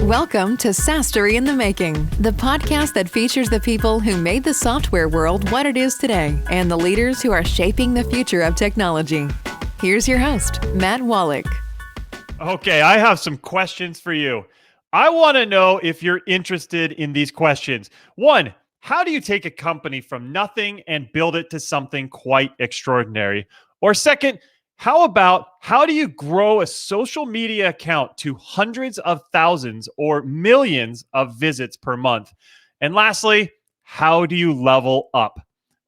Welcome to SaaS-Story in the Making, the podcast that features the people who made the software world what it is today and the leaders who are shaping the future of technology. Here's your host, Matt Wolach. Okay, I have some questions for you. I want to know if you're interested in these questions. One, how do you take a company from nothing and build it to something quite extraordinary? Or second, how do you grow a social media account to hundreds of thousands or millions of visits per month? And lastly, how do you level up?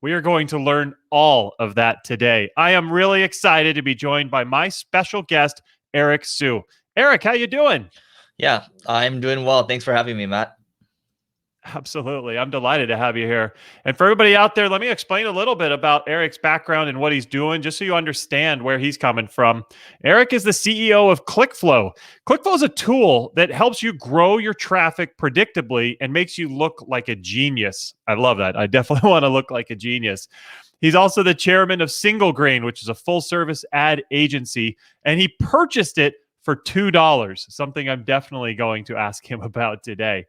We are going to learn all of that today. I am really excited to be joined by my special guest, Eric Siu. Eric, how you doing? Yeah, I'm doing well. Thanks for having me, Matt. Absolutely. I'm delighted to have you here. And for everybody out there, let me explain a little bit about Eric's background and what he's doing, just so you understand where he's coming from. Eric is the CEO of ClickFlow. ClickFlow is a tool that helps you grow your traffic predictably and makes you look like a genius. I love that. I definitely want to look like a genius. He's also the chairman of Single Grain, which is a full-service ad agency, and he purchased it for $2, something I'm definitely going to ask him about today.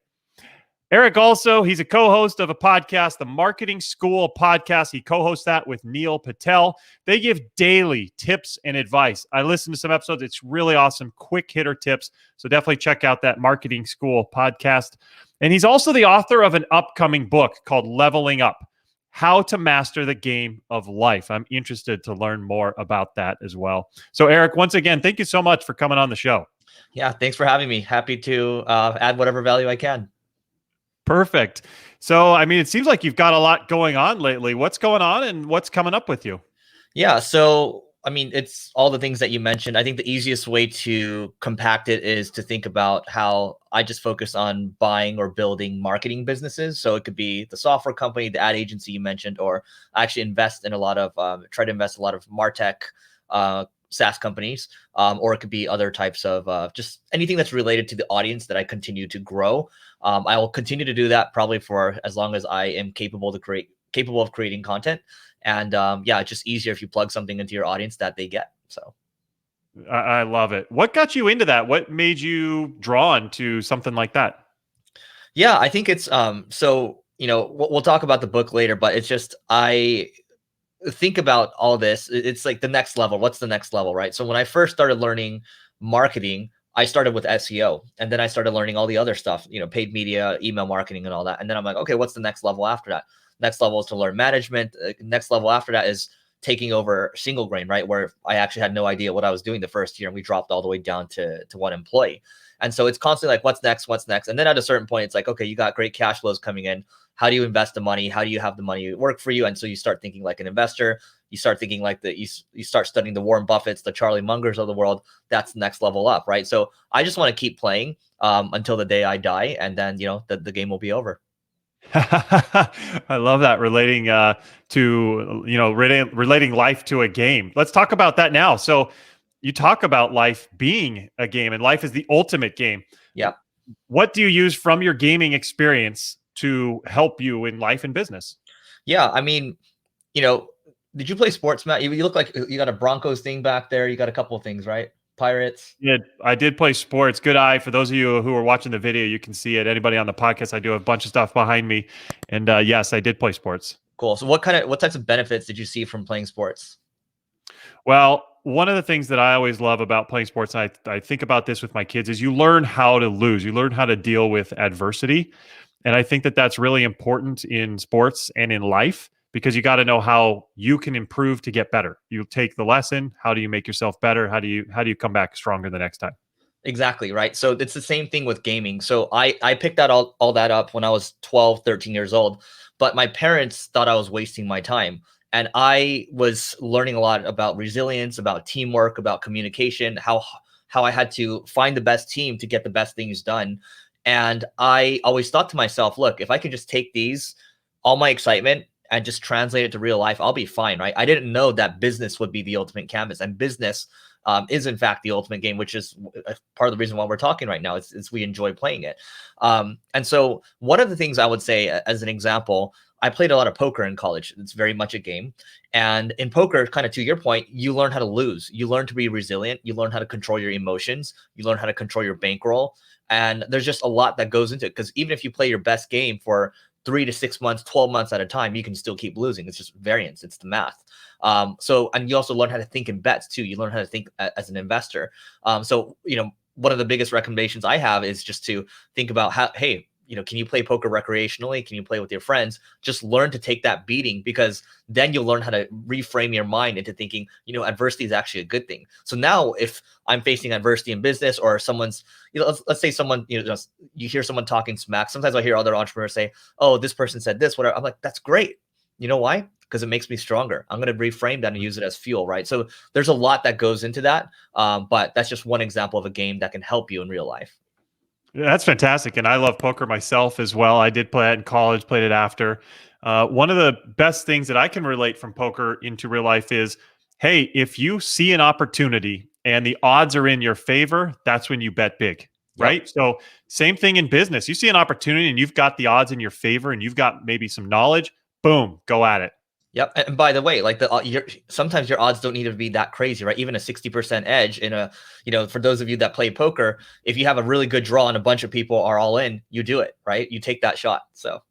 Eric also, he's a co-host of a podcast, the Marketing School podcast. He co-hosts that with Neil Patel. They give daily tips and advice. I listened to some episodes. It's really awesome, quick hitter tips. So definitely check out that Marketing School podcast. And he's also the author of an upcoming book called Leveling Up: How to Master the Game of Life. I'm interested to learn more about that as well. So Eric, once again, thank you so much for coming on the show. Yeah, thanks for having me. Happy to add whatever value I can. Perfect. So, I mean, it seems like you've got a lot going on lately. What's going on and what's coming up with you? Yeah, so I mean, it's all the things that you mentioned. I think the easiest way to compact it is to think about how I just focus on buying or building marketing businesses. So it could be the software company, the ad agency you mentioned, or I actually invest in a lot of, try to invest a lot of MarTech SaaS companies, or it could be other types of just anything that's related to the audience that I continue to grow. I will continue to do that probably for as long as I am capable of creating content. And yeah, it's just easier if you plug something into your audience that they get. So I love it. What got you into that? What made you drawn to something like that? Yeah, I think it's so, you know, we'll talk about the book later, but it's just I think about all this. It's like the next level. What's the next level, right? So when I first started learning marketing, I started with SEO, and then I started learning all the other stuff, you know, paid media, email marketing, and all that. And then I'm like, okay, what's the next level after that? Next level is to learn management. Next level after that is taking over Single Grain, right? Where I actually had no idea what I was doing the first year, and we dropped all the way down to one employee. And so it's constantly like, what's next? What's next? And then at a certain point, it's like, okay, you got great cash flows coming in. How do you invest the money? How do you have the money work for you? And so you start thinking like an investor. You start thinking like you start studying the Warren Buffetts, the Charlie Mungers of the world. That's the next level up, right? So I just want to keep playing until the day I die, and then you know the game will be over. I love that, relating to, you know, relating life to a game. Let's talk about that now. So you talk about life being a game, and life is the ultimate game. Yeah. What do you use from your gaming experience to help you in life and business? Yeah, I mean, you know, did you play sports, Matt? You look like you got a Broncos thing back there. You got a couple of things, right? Pirates. Yeah, I did play sports. Good eye. For those of you who are watching the video, you can see it. Anybody on the podcast, I do have a bunch of stuff behind me. And yes, I did play sports. Cool. So what types of benefits did you see from playing sports? Well, one of the things that I always love about playing sports, and I think about this with my kids, is you learn how to lose. You learn how to deal with adversity. And I think that that's really important in sports and in life, because you got to know how you can improve to get better. You take the lesson. How do you make yourself better? How do you come back stronger the next time? Exactly, right? So it's the same thing with gaming. So I picked that all that up when I was 12, 13 years old, but my parents thought I was wasting my time. And I was learning a lot about resilience, about teamwork, about communication, how I had to find the best team to get the best things done. And I always thought to myself, look, if I could just take all my excitement and just translate it to real life, I'll be fine, right? I didn't know that business would be the ultimate canvas, and business is in fact the ultimate game, which is part of the reason why we're talking right now. It's we enjoy playing it. And so one of the things I would say as an example, I played a lot of poker in college. It's very much a game. And in poker, kind of to your point, you learn how to lose. You learn to be resilient. You learn how to control your emotions. You learn how to control your bankroll. And there's just a lot that goes into it, because even if you play your best game for 3 to 6 months, 12 months at a time, you can still keep losing. It's just variance. It's the math. And you also learn how to think in bets too. You learn how to think as an investor. One of the biggest recommendations I have is just to think about how, hey, can you play poker recreationally? Can you play with your friends? Just learn to take that beating, because then you'll learn how to reframe your mind into thinking, adversity is actually a good thing. So now if I'm facing adversity in business, or someone's, let's say someone, you hear someone talking smack. Sometimes I hear other entrepreneurs say, oh, this person said this, whatever. I'm like, that's great. You know why? Because it makes me stronger. I'm going to reframe that and use it as fuel, right? So there's a lot that goes into that. But that's just one example of a game that can help you in real life. Yeah, that's fantastic. And I love poker myself as well. I did play it in college, played it after. One of the best things that I can relate from poker into real life is, hey, if you see an opportunity and the odds are in your favor, that's when you bet big, right? Yep. So same thing in business. You see an opportunity and you've got the odds in your favor and you've got maybe some knowledge, boom, go at it. Yep. And by the way, like sometimes your odds don't need to be that crazy, right? Even a 60% edge in for those of you that play poker, if you have a really good draw and a bunch of people are all in, you do it, right? You take that shot. So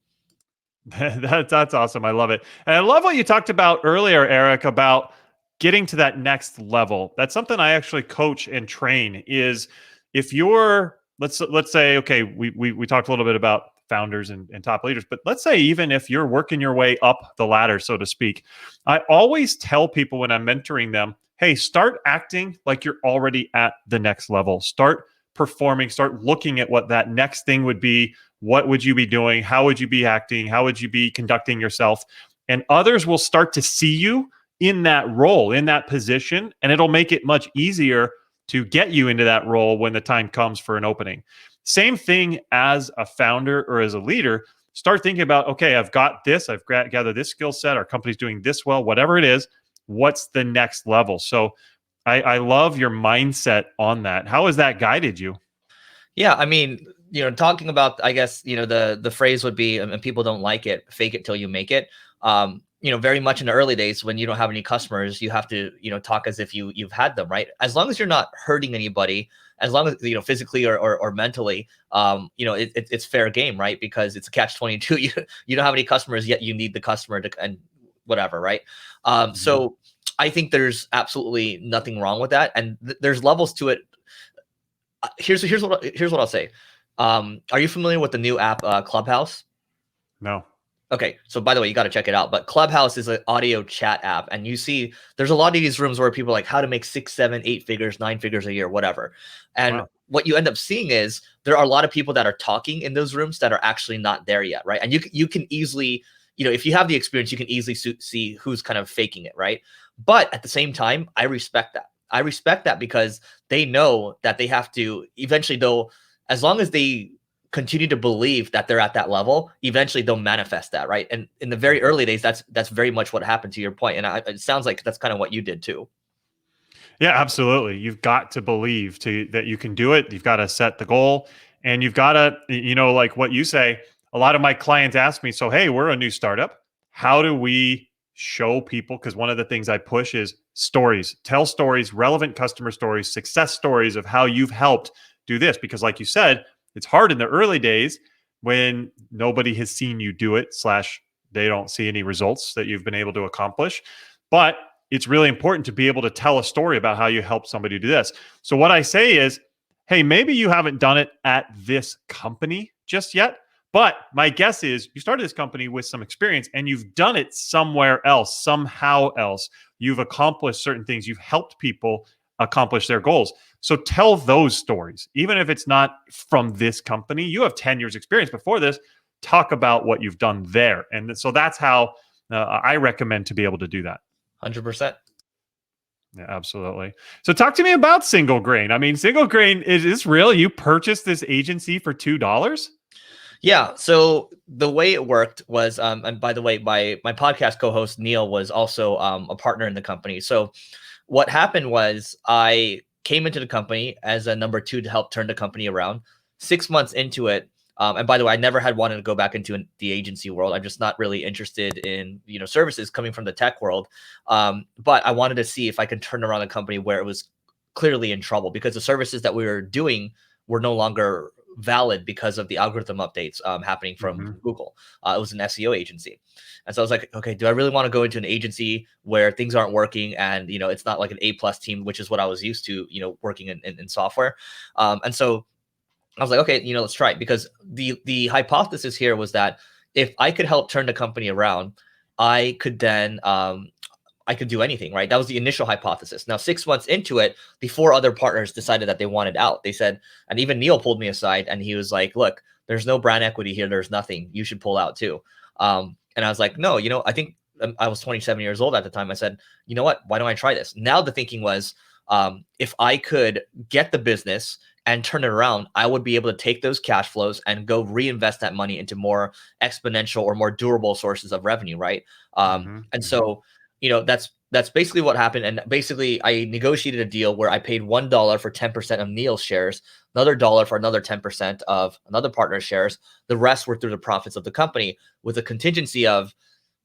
that's awesome. I love it. And I love what you talked about earlier, Eric, about getting to that next level. That's something I actually coach and train. Is if you're, let's say, okay, we talked a little bit about founders and top leaders, but let's say even if you're working your way up the ladder, so to speak, I always tell people when I'm mentoring them, hey, start acting like you're already at the next level. Start performing, start looking at what that next thing would be. What would you be doing? How would you be acting? How would you be conducting yourself? And others will start to see you in that role, in that position, and it'll make it much easier to get you into that role when the time comes for an opening. Same thing as a founder or as a leader. Start thinking about, okay, I've got this, I've gathered this skill set, our company's doing this well, whatever it is, what's the next level? So I love your mindset on that. How has that guided you? Yeah, I mean, talking about, I guess, the phrase would be, and people don't like it, fake it till you make it. Very much in the early days when you don't have any customers, you have to, talk as if you've had them, right? As long as you're not hurting anybody, as long as, physically or mentally, it's fair game, right? Because it's a catch-22. You don't have any customers yet. You need the customer to, and whatever, right? So I think there's absolutely nothing wrong with that. And there's levels to it. Here's what I'll say. Are you familiar with the new app, Clubhouse? No. Okay, so by the way, you got to check it out. But Clubhouse is an audio chat app, and you see there's a lot of these rooms where people are like how to make 6, 7, 8 figures, 9 figures a year, whatever. And wow. What you end up seeing is there are a lot of people that are talking in those rooms that are actually not there yet, right? And you can easily, if you have the experience, you can easily see who's kind of faking it, right? But at the same time, I respect that. I respect that because they know that they have to eventually, though, as long as they continue to believe that they're at that level, eventually they'll manifest that, right? And in the very early days, that's very much what happened, to your point. And it sounds like that's kind of what you did too. Yeah, absolutely. You've got to believe that you can do it. You've got to set the goal, and you've got to, like what you say, a lot of my clients ask me, so, hey, we're a new startup. How do we show people? Because one of the things I push is stories. Tell stories, relevant customer stories, success stories of how you've helped do this. Because like you said, it's hard in the early days when nobody has seen you do it, / they don't see any results that you've been able to accomplish. But it's really important to be able to tell a story about how you helped somebody do this. So what I say is, hey, maybe you haven't done it at this company just yet, but my guess is you started this company with some experience and you've done it somewhere else, somehow else. You've accomplished certain things. You've helped people accomplish their goals. So tell those stories. Even if it's not from this company, you have 10 years experience before this, talk about what you've done there. And so that's how I recommend to be able to do that. 100%. Yeah, absolutely. So talk to me about Single Grain. I mean, Single Grain, is this real? You purchased this agency for $2? Yeah. So the way it worked was, and by the way, my podcast co-host Neil was also a partner in the company. So what happened was I came into the company as a number 2 to help turn the company around. 6 months into it, And by the way, I never had wanted to go back into the agency world. I'm just not really interested in, services coming from the tech world. But I wanted to see if I could turn around a company where it was clearly in trouble, because the services that we were doing were no longer valid because of the algorithm updates happening from Google. It was an SEO agency. And so I was like, okay, do I really want to go into an agency where things aren't working and, it's not like an A+ team, which is what I was used to, working in software. And so I was like, okay, let's try it, because the hypothesis here was that if I could help turn the company around, I could then I could do anything, right? That was the initial hypothesis. Now, 6 months into it, the 4 other partners decided that they wanted out. They said, and even Neil pulled me aside and he was like, look, there's no brand equity here. There's nothing. You should pull out too. And I was like, no, I think I was 27 years old at the time. I said, you know what? Why don't I try this? Now the thinking was, if I could get the business and turn it around, I would be able to take those cash flows and go reinvest that money into more exponential or more durable sources of revenue, right? And so, that's basically what happened. And basically, I negotiated a deal where I paid $1 for 10% of Neil's shares, another dollar for another 10% of another partner's shares. The rest were through the profits of the company, with a contingency of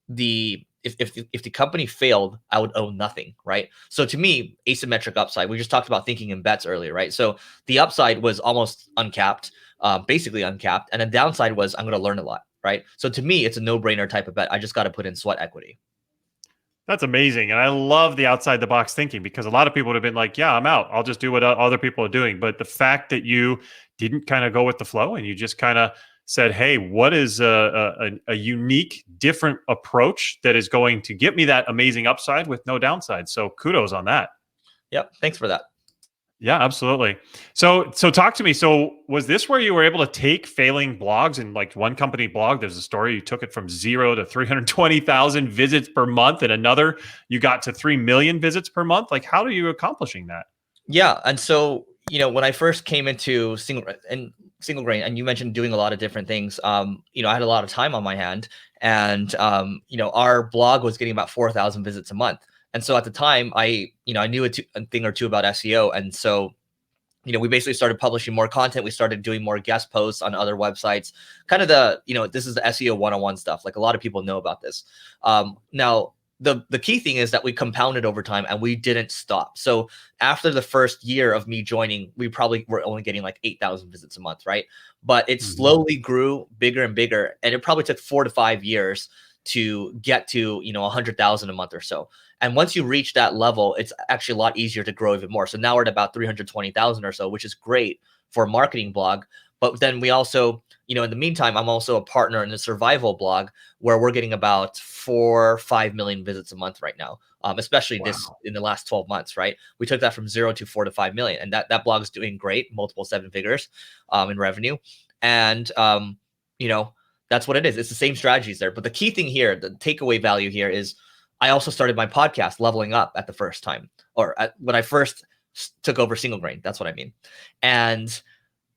if the company failed, I would own nothing, right? So to me, asymmetric upside. We just talked about thinking in bets earlier, right? So the upside was almost uncapped, basically uncapped, and the downside was I'm going to learn a lot, right? So to me, it's a no-brainer type of bet. I just got to put in sweat equity. That's amazing. And I love the outside the box thinking, because a lot of people would have been like, yeah, I'm out. I'll just do what other people are doing. But the fact that you didn't kind of go with the flow and you just kind of said, hey, what is a unique, different approach that is going to get me that amazing upside with no downside? So kudos on that. Yep. Thanks for that. Yeah, absolutely. So talk to me. So was this where you were able to take failing blogs, and like one company blog, there's a story, you took it from 0 to 320,000 visits per month, and another, you got to 3 million visits per month. Like, how are you accomplishing that? Yeah. And so, when I first came into single grain, and you mentioned doing a lot of different things, I had a lot of time on my hand, and, our blog was getting about 4,000 visits a month. And so at the time, I knew a thing or two about SEO. And so, we basically started publishing more content. We started doing more guest posts on other websites, kind of this is the SEO 101 stuff. Like, a lot of people know about this. Now, the key thing is that we compounded over time and we didn't stop. So after the first year of me joining, we probably were only getting like 8,000 visits a month, right? But it slowly grew bigger and bigger. And it probably took 4 to 5 years to get to 100,000 a month or so. And once you reach that level, it's actually a lot easier to grow even more. So now we're at about 320,000 or so, which is great for a marketing blog. But then we also, in the meantime, I'm also a partner in the survival blog, where we're getting about 4 or 5 million visits a month right now, especially this in the last 12 months, right? We took that from 0 to 4 to 5 million. And that blog is doing great, multiple 7 figures in revenue. And, that's what it is. It's the same strategies there. But the key thing here, the takeaway value here, is I also started my podcast, Leveling Up, at the first time, when I first took over Single Grain. That's what I mean. And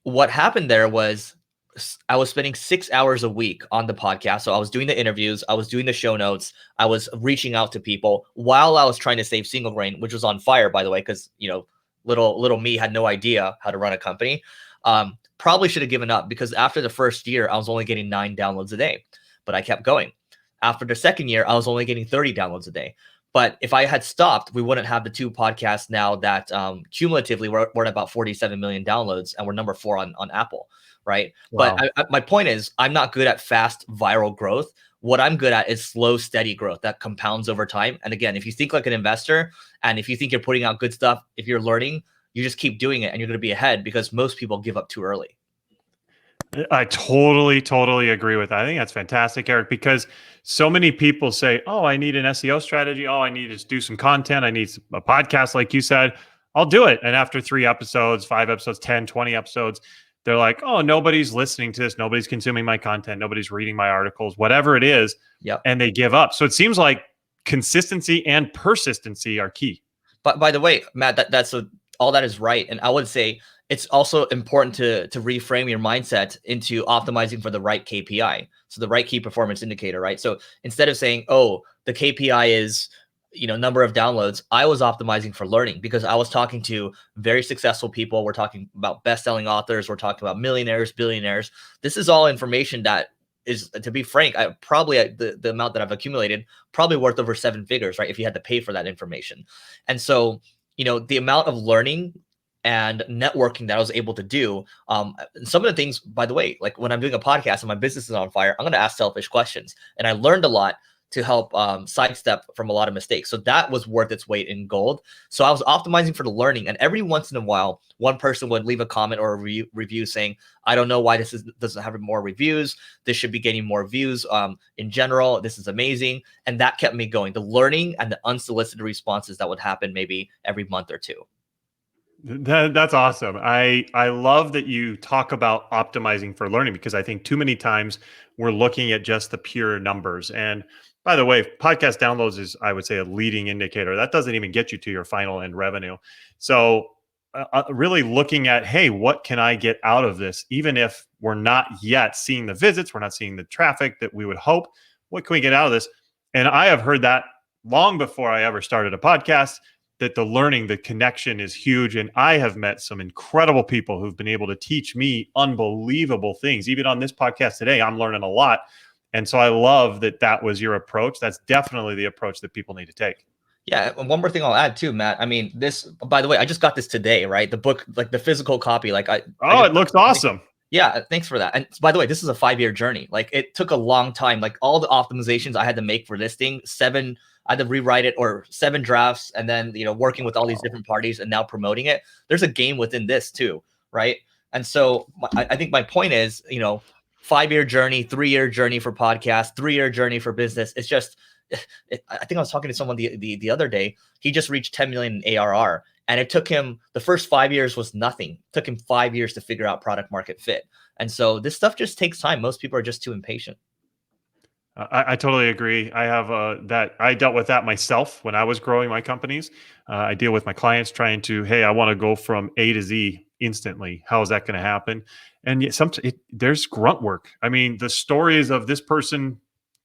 what happened there was I was spending 6 hours a week on the podcast. So I was doing the interviews, I was doing the show notes, I was reaching out to people while I was trying to save Single Grain, which was on fire, by the way, because little me had no idea how to run a company. Probably should have given up, because after the first year, I was only getting 9 downloads a day, but I kept going. After the second year, I was only getting 30 downloads a day. But if I had stopped, we wouldn't have the 2 podcasts now that cumulatively we're at about 47 million downloads, and we're number 4 on Apple, right? Wow. But my point is, I'm not good at fast viral growth. What I'm good at is slow, steady growth that compounds over time. And again, if you think like an investor, and if you think you're putting out good stuff, if you're learning, you just keep doing it and you're going to be ahead, because most people give up too early. I totally agree with that. I think that's fantastic, Eric, because so many people say, oh, I need an SEO strategy. Oh, I need to do some content. I need a podcast, like you said. I'll do it. And after 3 episodes, 5 episodes, 10, 20 episodes, they're like, oh, nobody's listening to this. Nobody's consuming my content. Nobody's reading my articles, whatever it is. Yep. And they give up. So it seems like consistency and persistency are key. But by the way, Matt, all that is right. And I would say it's also important to reframe your mindset into optimizing for the right KPI. So the right key performance indicator, right? So instead of saying, oh, the KPI is number of downloads, I was optimizing for learning because I was talking to very successful people. We're talking about best-selling authors. We're talking about millionaires, billionaires. This is all information that is, to be frank, I probably the amount that I've accumulated probably worth over 7 figures, right? If you had to pay for that information. And so, the amount of learning and networking that I was able to do. Some of the things, by the way, like when I'm doing a podcast and my business is on fire, I'm going to ask selfish questions. And I learned a lot to help sidestep from a lot of mistakes. So that was worth its weight in gold. So I was optimizing for the learning. And every once in a while, one person would leave a comment or a review saying, I don't know why this doesn't have more reviews. This should be getting more views in general. This is amazing. And that kept me going. The learning and the unsolicited responses that would happen maybe every month or two. That's awesome. I love that you talk about optimizing for learning, because I think too many times we're looking at just the pure numbers. And by the way, podcast downloads is, I would say, a leading indicator. That doesn't even get you to your final end revenue. So really looking at, hey, what can I get out of this? Even if we're not yet seeing the visits, we're not seeing the traffic that we would hope, what can we get out of this? And I have heard that long before I ever started a podcast, that the learning, the connection is huge. And I have met some incredible people who've been able to teach me unbelievable things. Even on this podcast today, I'm learning a lot. And so I love that that was your approach. That's definitely the approach that people need to take. Yeah. And one more thing I'll add too, Matt. I mean, this, by the way, I just got this today, right? The book, like the physical copy, it looks awesome. Yeah, thanks for that. And by the way, this is a 5-year journey. Like it took a long time. Like all the optimizations I had to make for this thing, I had to rewrite it, or 7 drafts, and then, working with all these different parties and now promoting it. There's a game within this too, right? And so I think my point is, 5-year journey, 3-year journey for podcast, 3-year journey for business. It's just, I think I was talking to someone the other day. He just reached 10 million in ARR. And it took him, the first 5 years was nothing. It took him 5 years to figure out product market fit. And so this stuff just takes time. Most people are just too impatient. I totally agree. I have I dealt with that myself when I was growing my companies. I deal with my clients trying to, hey, I want to go from A to Z instantly. How is that going to happen? And yet there's grunt work. I mean, the stories of this person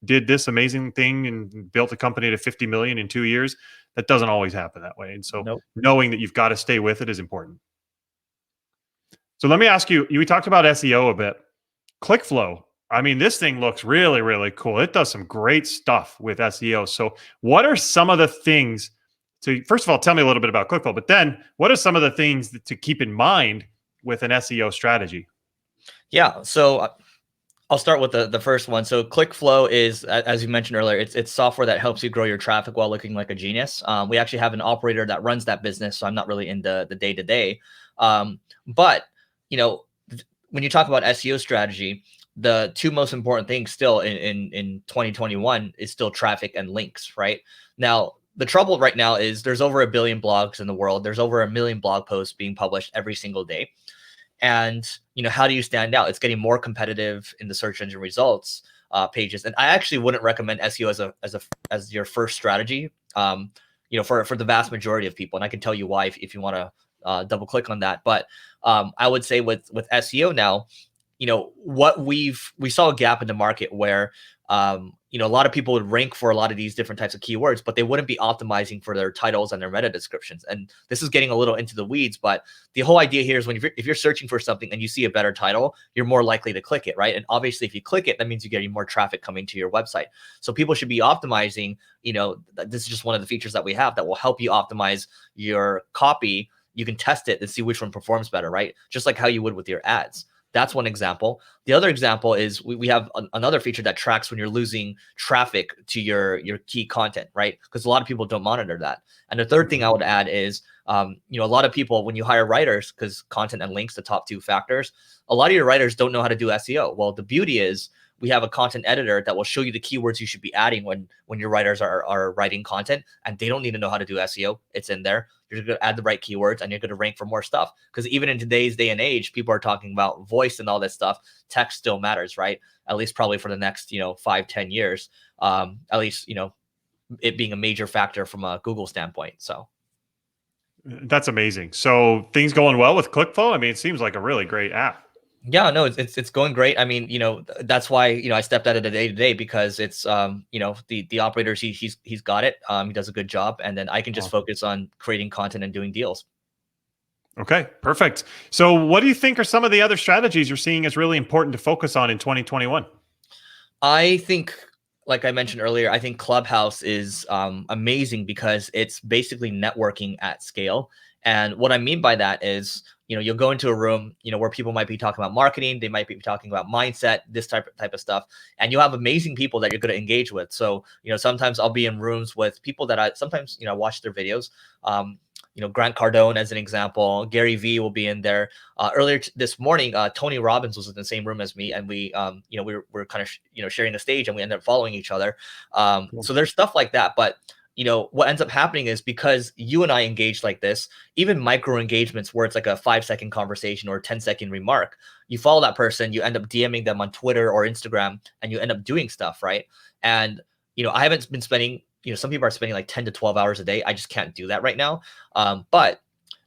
did this amazing thing and built a company to 50 million in 2 years. That doesn't always happen that way. And so knowing that you've got to stay with it is important. So let me ask you, we talked about SEO a bit. ClickFlow. I mean, this thing looks really, really cool. It does some great stuff with SEO. So what are some of the things first of all, tell me a little bit about ClickFlow, but then what are some of the things to keep in mind with an SEO strategy? Yeah. So I'll start with the first one. So ClickFlow is, as you mentioned earlier, it's software that helps you grow your traffic while looking like a genius. We actually have an operator that runs that business, so I'm not really in the day-to-day. But, when you talk about SEO strategy, the 2 most important things still in 2021 is still traffic and links, right? Now, the trouble right now is there's over 1 billion blogs in the world. There's over 1 million blog posts being published every single day. And, how do you stand out? It's getting more competitive in the search engine results pages. And I actually wouldn't recommend SEO as your first strategy, for the vast majority of people. And I can tell you why if you want to double click on that. But I would say with SEO now, what we saw a gap in the market where, a lot of people would rank for a lot of these different types of keywords, but they wouldn't be optimizing for their titles and their meta descriptions. And this is getting a little into the weeds, but the whole idea here is if you're searching for something and you see a better title, you're more likely to click it, right? And obviously if you click it, that means you're getting more traffic coming to your website. So people should be optimizing, this is just one of the features that we have that will help you optimize your copy. You can test it and see which one performs better, right? Just like how you would with your ads. That's one example. The other example is we have another feature that tracks when you're losing traffic to your key content, right? Because a lot of people don't monitor that. And the third thing I would add is, a lot of people, when you hire writers, because content and links, the top 2 factors, a lot of your writers don't know how to do SEO. Well, the beauty is we have a content editor that will show you the keywords you should be adding when your writers are writing content, and they don't need to know how to do SEO. It's in there. You're going to add the right keywords and you're going to rank for more stuff. Because even in today's day and age, people are talking about voice and all that stuff. Text still matters, right? At least probably for the next, 5-10 years, at least, it being a major factor from a Google standpoint. So that's amazing. So things going well with ClickFlow? I mean, it seems like a really great app. Yeah, no, it's going great. I mean, that's why, I stepped out of the day to day, because it's the operators, he's got it. He does a good job, and then I can just Awesome. focus on creating content and doing deals. Okay, perfect. So what do you think are some of the other strategies you're seeing as really important to focus on in 2021? I think, like I mentioned earlier, I think Clubhouse is amazing because it's basically networking at scale. And what I mean by that is, you'll go into a room, where people might be talking about marketing, they might be talking about mindset, this type of stuff, and you'll have amazing people that you're going to engage with. So, sometimes I'll be in rooms with people that I sometimes, watch their videos. Grant Cardone, as an example, Gary Vee will be in there. Earlier this morning, Tony Robbins was in the same room as me, and we, we were kind of, sharing the stage, and we ended up following each other. Cool. So there's stuff like that. But what ends up happening is, because you and I engage like this, even micro engagements where it's like a 5-second conversation or a 10-second remark, you follow that person, you end up DMing them on Twitter or Instagram, and you end up doing stuff, right? And I haven't been spending. Some people are spending like 10 to 12 hours a day. I just can't do that right now. But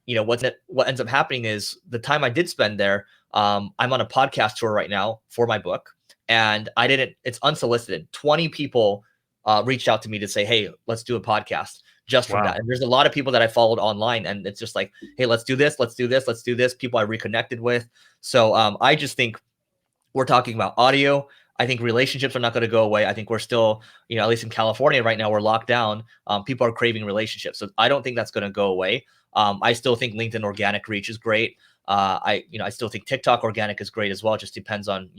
what ends up happening is, the time I did spend there, I'm on a podcast tour right now for my book, and it's unsolicited. 20 people reached out to me to say, hey, let's do a podcast, just from Wow. that. And there's a lot of people that I followed online, and it's just like, hey, let's do this, let's do this, let's do this. People I reconnected with. So I just think we're talking about audio. I think relationships are not going to go away. I think we're still, at least in California right now, we're locked down. People are craving relationships. So I don't think that's going to go away. I still think LinkedIn organic reach is great. I still think TikTok organic is great as well. It just depends on,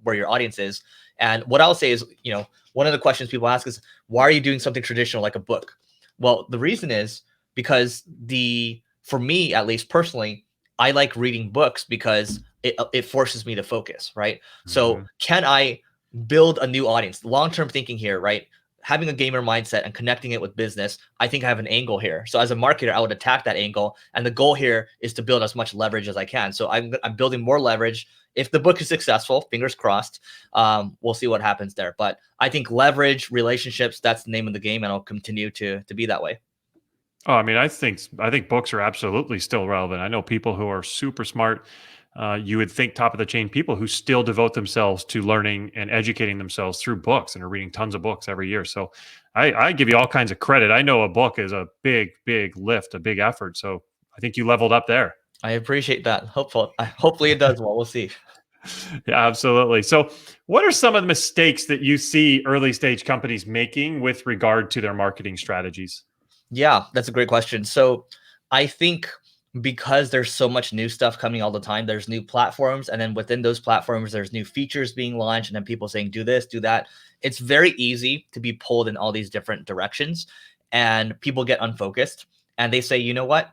where your audience is. And what I'll say is, one of the questions people ask is, why are you doing something traditional like a book? Well, the reason is because for me, at least personally, I like reading books because it forces me to focus, right? So Mhm. can I build a new audience? Long-term thinking here, right? Having a gamer mindset and connecting it with business, I think I have an angle here. So as a marketer, I would attack that angle. And the goal here is to build as much leverage as I can. So I'm building more leverage. If the book is successful, fingers crossed, we'll see what happens there. But I think leverage, relationships, that's the name of the game, and I'll continue to be that way. Oh, I mean, I think books are absolutely still relevant. I know people who are super smart. You would think top of the chain people who still devote themselves to learning and educating themselves through books and are reading tons of books every year. So I give you all kinds of credit. I know a book is a big, big lift, a big effort. So I think you leveled up there. I appreciate that. Hopefully it does well. We'll see. Yeah, absolutely. So, what are some of the mistakes that you see early stage companies making with regard to their marketing strategies? Yeah, that's a great question. So I think, because there's so much new stuff coming all the time, there's new platforms, and then within those platforms, there's new features being launched, and then people saying, do this, do that. It's very easy to be pulled in all these different directions, and people get unfocused, and they say, you know what?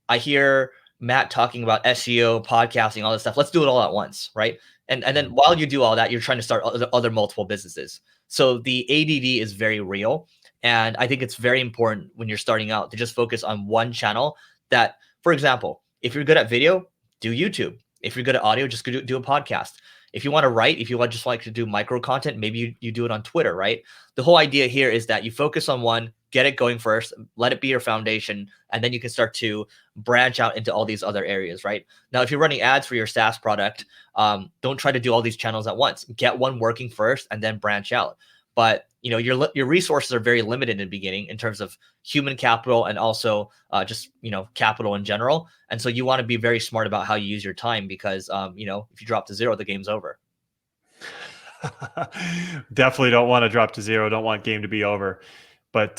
I hear Matt talking about SEO, podcasting, all this stuff. Let's do it all at once, right? And then while you do all that, you're trying to start other multiple businesses. So the ADD is very real. And I think it's very important when you're starting out to just focus on one channel. That, for example, if you're good at video, do YouTube. If you're good at audio, just do a podcast. If you want to write, if you want just like to do micro content, maybe you do it on Twitter, right? The whole idea here is that you focus on one, get it going first, let it be your foundation, and then you can start to branch out into all these other areas, right? Now, if you're running ads for your SaaS product, don't try to do all these channels at once. Get one working first and then branch out. But your resources are very limited in the beginning in terms of human capital, and also just capital in general. And so you want to be very smart about how you use your time, because if you drop to zero, the game's over. Definitely don't want to drop to zero. Don't want game to be over. But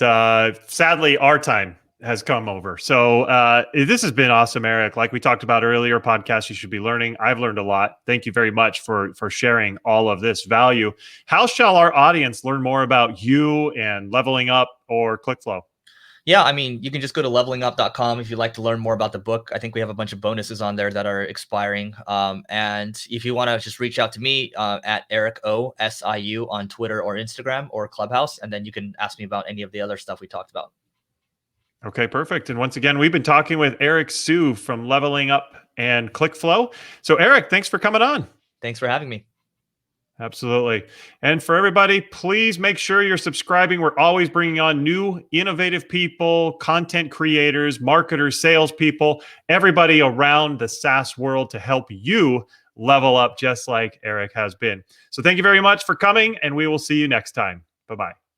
sadly, our time has come over. So this has been awesome, Eric. Like we talked about earlier, podcast you should be learning. I've learned a lot. Thank you very much for sharing all of this value. How shall our audience learn more about you and Leveling Up or ClickFlow? Yeah, I mean, you can just go to levelingup.com if you'd like to learn more about the book. I think we have a bunch of bonuses on there that are expiring. And if you want to just reach out to me at Eric OSIU on Twitter or Instagram or Clubhouse, and then you can ask me about any of the other stuff we talked about. Okay, perfect. And once again, we've been talking with Eric Sue from Leveling Up and ClickFlow. So, Eric, thanks for coming on. Thanks for having me. Absolutely. And for everybody, please make sure you're subscribing. We're always bringing on new innovative people, content creators, marketers, salespeople, everybody around the SaaS world to help you level up just like Eric has been. So thank you very much for coming, and we will see you next time. Bye-bye.